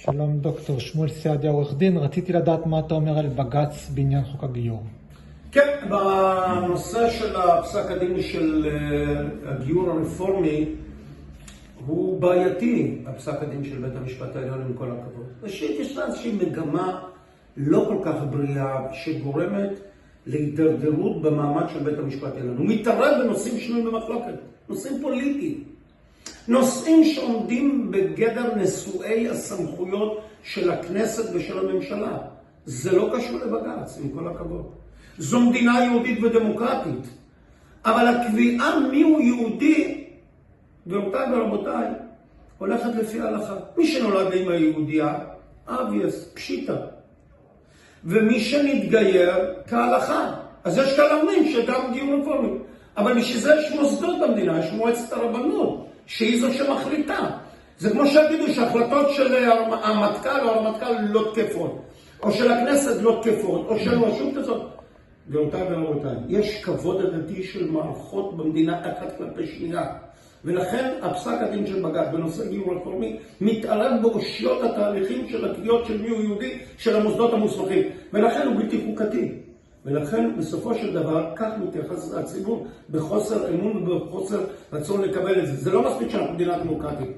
שלום דוקטור שמואל סעדיה, עורך דין. רציתי לדעת מה אתה אומר על בג"ץ בעניין חוק הגיור. כן, בנושא של הפסק הדין של הגיור הרפורמי הוא בעייתי, הפסק הדין של בית המשפט העליון, עם כל הכבוד. ראשית, יש לה איזושהי מגמה לא כל כך בריאה שגורמת להידרדרות במעמד של בית המשפט העליון. הוא מתערב בנושאים שנויים במחלוקת, נושאים פוליטיים. נושאים שעומדים בגדר נשואי הסמכויות של הכנסת ושל הממשלה. זה לא קשור לבג"ץ, עם כל הכבוד. זו מדינה יהודית ודמוקרטית. אבל הקביעה מיהו יהודי, גבירותיי ורבותיי, הולכת לפי ההלכה. מי שנולד לאמא יהודייה, obvious, פשיטה. ומי שנתגייר כהלכה. אז יש כאלה אומרים שגם גיור רפורמי. אבל בשביל זה יש מוסדות במדינה, יש מועצת הרבנות, שהיא זו שמחליטה. זה כמו שהגידו שהחלטות של המטכ"ל או הרמטכ"ל לא תקפות, או של הכנסת לא תקפות, או של רשות כזאת. גבירותיי ורבותיי, יש כבוד הדדי של מערכות במדינה אחת כלפי שנייה. ולכן הפסק הדין של בג"ץ בנושא גיור רפורמי מתערב באושיות התהליכים של הקביעות של מיהו יהודי של המוסדות המוסמכים. ולכן הוא בלתי חוקתי. ולכן בסופו של דבר כך מתייחס הציבור בחוסר אמון ובחוסר רצון לקבל את זה. זה לא מספיק שאנחנו מדינה דמוקרטית.